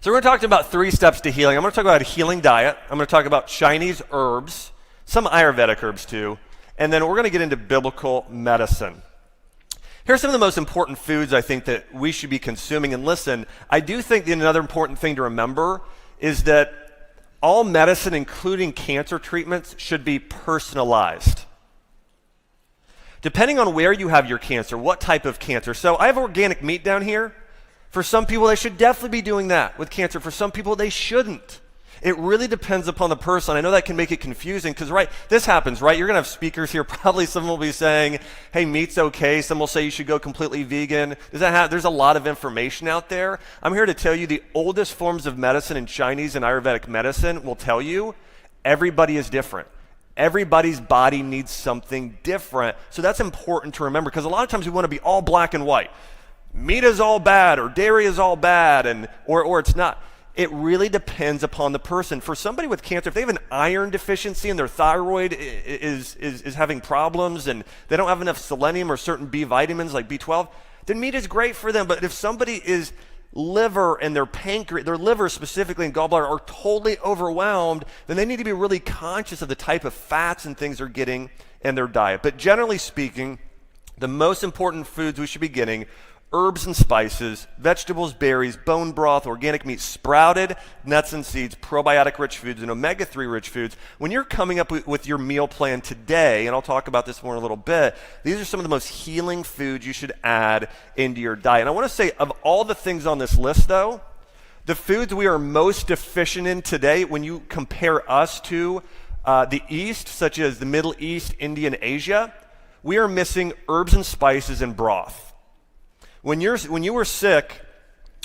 So we're going to talk about 3 steps to healing. I'm going to talk about a healing diet. I'm going to talk about Chinese herbs, some Ayurvedic herbs too, and then we're going to get into biblical medicine. Here's some of the most important foods I think that we should be consuming. And listen, I do think that another important thing to remember is that all medicine, including cancer treatments, should be personalized. Depending on where you have your cancer, what type of cancer. So I have organic meat down here. For some people, they should definitely be doing that with cancer. For some people, they shouldn't. It really depends upon the person. I know that can make it confusing because, right, this happens, right? You're going to have speakers here. Probably someone will be saying, hey, meat's okay. Some will say you should go completely vegan. There's a lot of information out there. I'm here to tell you the oldest forms of medicine in Chinese and Ayurvedic medicine will tell you everybody is different. Everybody's body needs something different. So that's important to remember because a lot of times we want to be all black and white. Meat is all bad or dairy is all bad or it's not. It really depends upon the person. For somebody with cancer, if they have an iron deficiency and their thyroid is having problems and they don't have enough selenium or certain B vitamins like B12, then meat is great for them. But if somebody is liver and their pancreas, their liver specifically and gallbladder are totally overwhelmed, then they need to be really conscious of the type of fats and things they're getting in their diet. But generally speaking, the most important foods we should be getting: herbs and spices, vegetables, berries, bone broth, organic meat, sprouted nuts and seeds, probiotic-rich foods, and omega-3 rich foods. When you're coming up with your meal plan today, and I'll talk about this more in a little bit, these are some of the most healing foods you should add into your diet. And I want to say, of all the things on this list, though, the foods we are most deficient in today, when you compare us to the East, such as the Middle East, India, and Asia, we are missing herbs and spices and broth. When you were sick,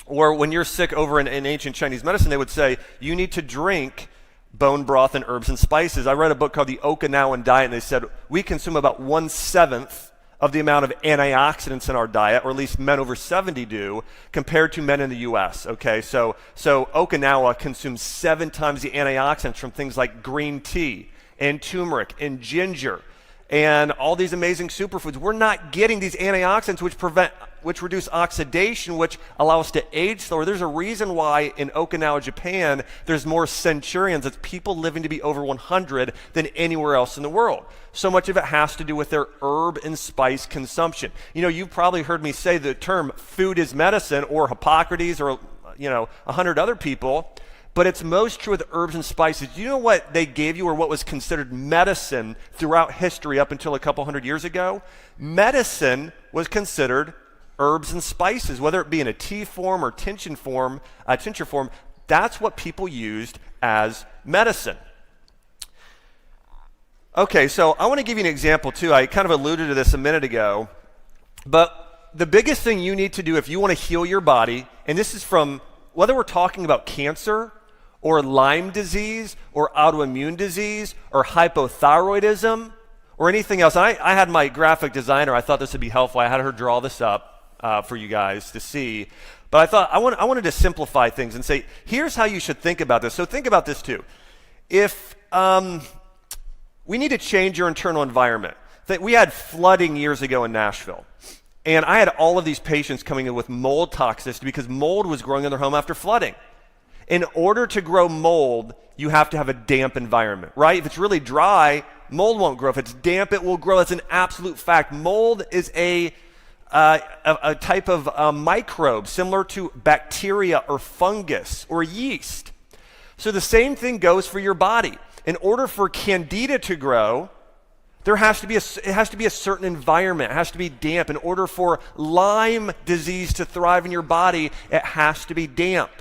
or when you're sick over in ancient Chinese medicine, they would say, you need to drink bone broth and herbs and spices. I read a book called The Okinawan Diet, and they said we consume about 1/7 of the amount of antioxidants in our diet, or at least men over 70 do, compared to men in the US, okay? So Okinawa consumes 7 times the antioxidants from things like green tea and turmeric and ginger and all these amazing superfoods. We're not getting these antioxidants which reduce oxidation, which allow us to age slower. There's a reason why in Okinawa, Japan, there's more centurions. It's people living to be over 100 than anywhere else in the world. So much of it has to do with their herb and spice consumption. You know, you've probably heard me say the term food is medicine, or Hippocrates, or 100 other people. But it's most true with herbs and spices. Do you know what they gave you, or what was considered medicine throughout history up until a couple hundred years ago? Medicine was considered herbs and spices, whether it be in a tea form or tincture form. That's what people used as medicine. Okay, so I want to give you an example too. I kind of alluded to this a minute ago, but the biggest thing you need to do if you want to heal your body, and this is from whether we're talking about cancer or Lyme disease or autoimmune disease or hypothyroidism or anything else. I had my graphic designer, I thought this would be helpful. I had her draw this up for you guys to see. But I thought I wanted to simplify things and say, here's how you should think about this. So think about this too. If we need to change your internal environment. We had flooding years ago in Nashville. And I had all of these patients coming in with mold toxicity because mold was growing in their home after flooding. In order to grow mold, you have to have a damp environment, right? If it's really dry, mold won't grow. If it's damp, it will grow. That's an absolute fact. Mold is a type of microbe similar to bacteria or fungus or yeast. So the same thing goes for your body. In order for candida to grow, it has to be a certain environment. It has to be damp. In order for Lyme disease to thrive in your body, it has to be damp.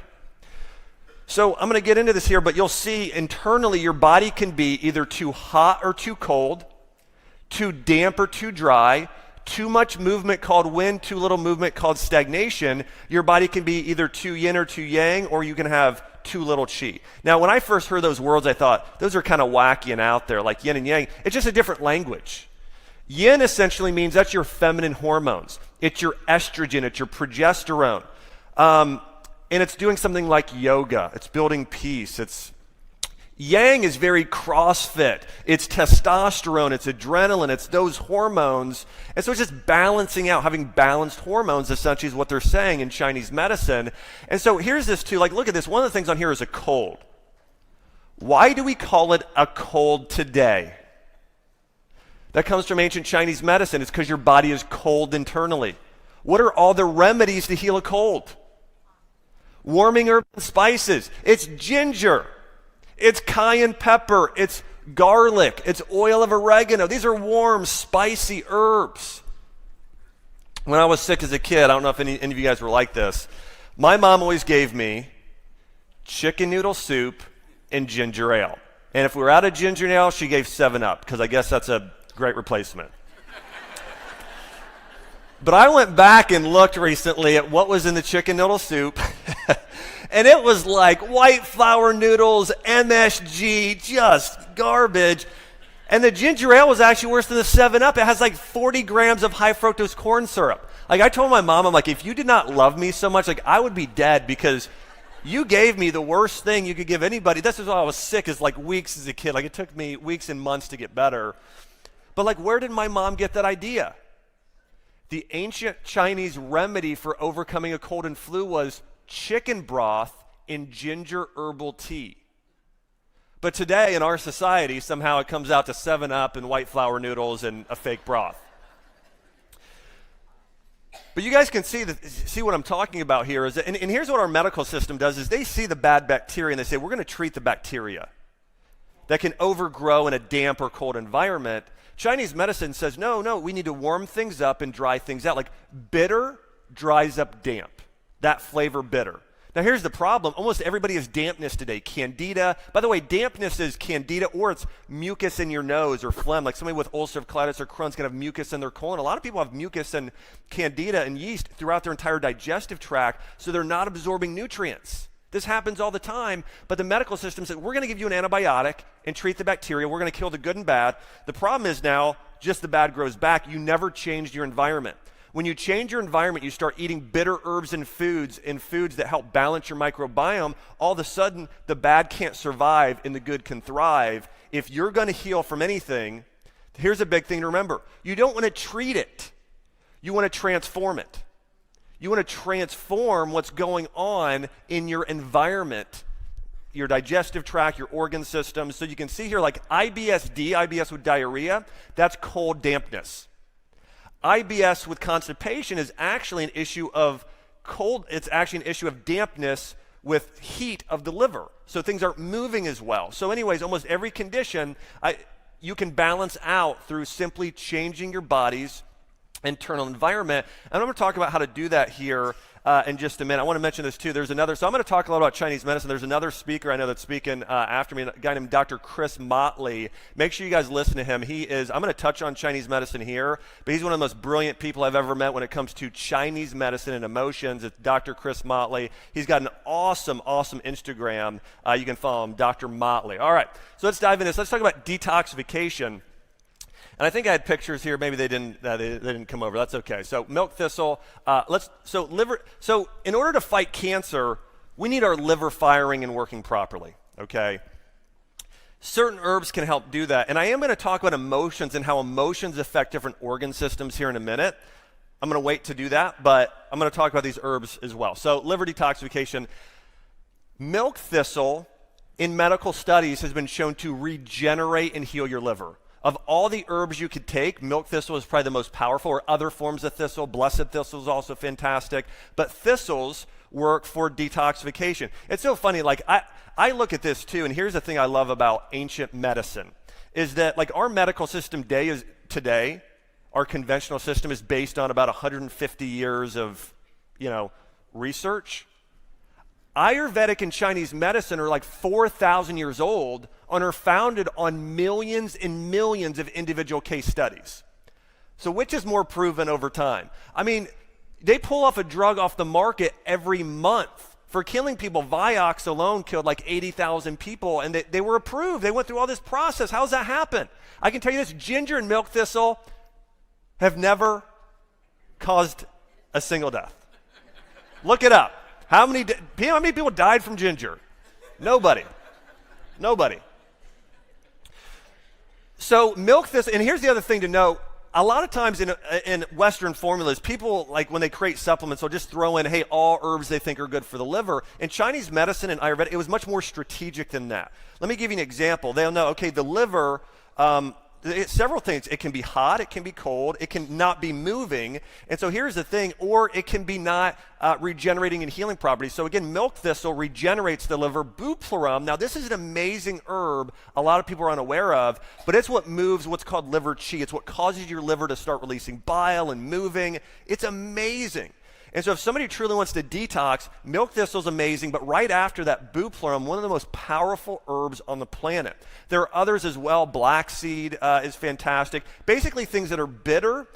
So I'm going to get into this here, but you'll see internally your body can be either too hot or too cold, too damp or too dry, too much movement called wind, too little movement called stagnation. Your body can be either too yin or too yang, or you can have too little qi. Now, when I first heard those words, I thought, those are kind of wacky and out there, like yin and yang. It's just a different language. Yin essentially means that's your feminine hormones. It's your estrogen, it's your progesterone. And it's doing something like yoga. It's building peace. It's, Yang is very CrossFit. It's testosterone, it's adrenaline, it's those hormones. And so it's just balancing out, having balanced hormones essentially is what they're saying in Chinese medicine. And so here's this too, like look at this. One of the things on here is a cold. Why do we call it a cold today? That comes from ancient Chinese medicine. It's because your body is cold internally. What are all the remedies to heal a cold? Warming herbs and spices. It's ginger. It's cayenne pepper, it's garlic, it's oil of oregano. These are warm, spicy herbs. When I was sick as a kid, I don't know if any of you guys were like this, my mom always gave me chicken noodle soup and ginger ale. And if we were out of ginger ale, she gave 7-Up, because I guess that's a great replacement. But I went back and looked recently at what was in the chicken noodle soup. And it was like white flour noodles, MSG, just garbage. And the ginger ale was actually worse than the 7-Up. It has like 40 grams of high fructose corn syrup. Like I told my mom, I'm like, if you did not love me so much, like I would be dead because you gave me the worst thing you could give anybody. This is why I was sick is like weeks as a kid. Like it took me weeks and months to get better. But like where did my mom get that idea? The ancient Chinese remedy for overcoming a cold and flu was chicken broth in ginger herbal tea. But today in our society, somehow it comes out to 7-Up and white flour noodles and a fake broth. But you guys can see what I'm talking about here. And here's what our medical system does is they see the bad bacteria and they say, we're going to treat the bacteria that can overgrow in a damp or cold environment. Chinese medicine says, no, we need to warm things up and dry things out. Like bitter dries up damp. That flavor bitter. Now here's the problem. Almost everybody has dampness today. Candida. By the way, dampness is candida or it's mucus in your nose or phlegm. Like somebody with ulcerative colitis or Crohn's can have mucus in their colon. A lot of people have mucus and candida and yeast throughout their entire digestive tract, so they're not absorbing nutrients. This happens all the time, but the medical system said, we're going to give you an antibiotic and treat the bacteria. We're going to kill the good and bad. The problem is now just the bad grows back. You never changed your environment. When you change your environment, you start eating bitter herbs and foods that help balance your microbiome. All of a sudden, the bad can't survive and the good can thrive. If you're going to heal from anything, here's a big thing to remember. You don't want to treat it. You want to transform it. You want to transform what's going on in your environment, your digestive tract, your organ system. So you can see here like IBS with diarrhea, that's cold dampness. IBS with constipation is actually an issue of cold, it's actually an issue of dampness with heat of the liver. So things aren't moving as well. So anyways, almost every condition you can balance out through simply changing your body's internal environment. And I'm going to talk about how to do that here in just a minute. I want to mention this too. So I'm going to talk a lot about Chinese medicine. There's another speaker I know that's speaking after me, a guy named Dr. Chris Motley. Make sure you guys listen to him. I'm going to touch on Chinese medicine here, but he's one of the most brilliant people I've ever met when it comes to Chinese medicine and emotions. It's Dr. Chris Motley. He's got an awesome Instagram. You can follow him, Dr. Motley. All right, so let's dive into this. Let's talk about detoxification. And I think I had pictures here. Maybe they didn't come over. That's okay. So milk thistle. So in order to fight cancer, we need our liver firing and working properly. Okay. Certain herbs can help do that. And I am going to talk about emotions and how emotions affect different organ systems here in a minute. I'm going to wait to do that, but I'm going to talk about these herbs as well. So liver detoxification. Milk thistle in medical studies has been shown to regenerate and heal your liver. Of all the herbs you could take, milk thistle is probably the most powerful, or other forms of thistle. Blessed thistle is also fantastic. But thistles work for detoxification. It's so funny, like I look at this too, and here's the thing I love about ancient medicine, is that like our medical system today, our conventional system is based on about 150 years of, research. Ayurvedic and Chinese medicine are like 4,000 years old and are founded on millions and millions of individual case studies. So which is more proven over time? I mean, they pull off a drug off the market every month for killing people. Vioxx alone killed like 80,000 people, and they were approved. They went through all this process. How's that happen? I can tell you this, ginger and milk thistle have never caused a single death. Look it up. How many people died from ginger? Nobody. So milk thistle, and here's the other thing to note. A lot of times in Western formulas, people, like when they create supplements, they'll just throw in, hey, all herbs they think are good for the liver. In Chinese medicine and Ayurveda, it was much more strategic than that. Let me give you an example. They'll know, okay, the liver, several things. It can be hot, it can be cold, it can not be moving. And so here's the thing, or it can be not regenerating and healing properties. So again, milk thistle regenerates the liver. Bupleurum, now this is an amazing herb a lot of people are unaware of, but it's what moves what's called liver qi. It's what causes your liver to start releasing bile and moving. It's amazing. And so if somebody truly wants to detox, milk thistle is amazing, but right after that, bupleurum, one of the most powerful herbs on the planet. There are others as well. Black seed is fantastic. Basically things that are bitter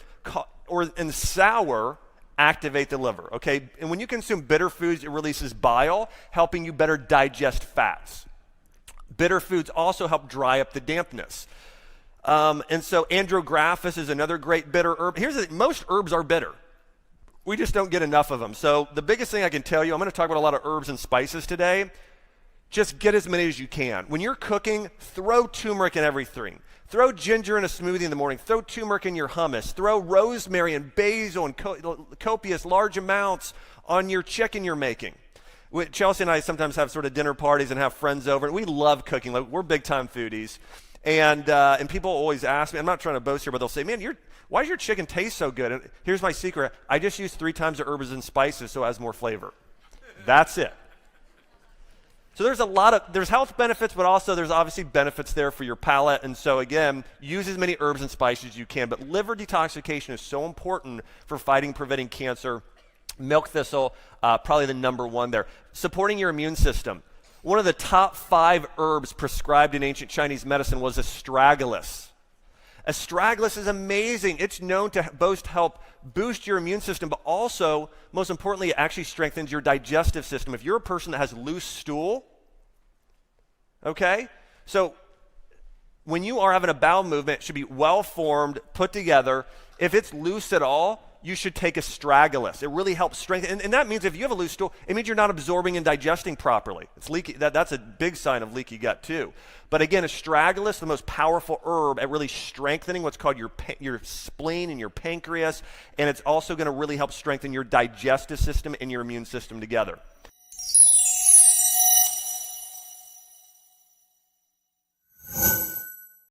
and sour activate the liver, okay? And when you consume bitter foods, it releases bile, helping you better digest fats. Bitter foods also help dry up the dampness. And so andrographis is another great bitter herb. Here's the thing, most herbs are bitter. We just don't get enough of them. So the biggest thing I can tell you, I'm going to talk about a lot of herbs and spices today. Just get as many as you can. When you're cooking, throw turmeric in everything. Throw ginger in a smoothie in the morning. Throw turmeric in your hummus. Throw rosemary and basil and copious large amounts on your chicken you're making. Chelsea and I sometimes have sort of dinner parties and have friends over. And we love cooking. Like, we're big-time foodies. And people always ask me, I'm not trying to boast here, but they'll say, man, why does your chicken taste so good? And here's my secret. I just use 3 times the herbs and spices so it has more flavor. That's it. So there's health benefits, but also there's obviously benefits there for your palate. And so again, use as many herbs and spices as you can. But liver detoxification is so important for fighting, preventing cancer. Milk thistle, probably the number one there. Supporting your immune system. One of the top 5 herbs prescribed in ancient Chinese medicine was astragalus. Astragalus is amazing. It's known to help boost your immune system, but also, most importantly, it actually strengthens your digestive system. If you're a person that has loose stool, okay? So when you are having a bowel movement, it should be well-formed, put together. If it's loose at all, you should take astragalus. It really helps strengthen, and that means if you have a loose stool, it means you're not absorbing and digesting properly. It's leaky. That's a big sign of leaky gut too. But again, astragalus, the most powerful herb at really strengthening what's called your spleen and your pancreas, and it's also going to really help strengthen your digestive system and your immune system together.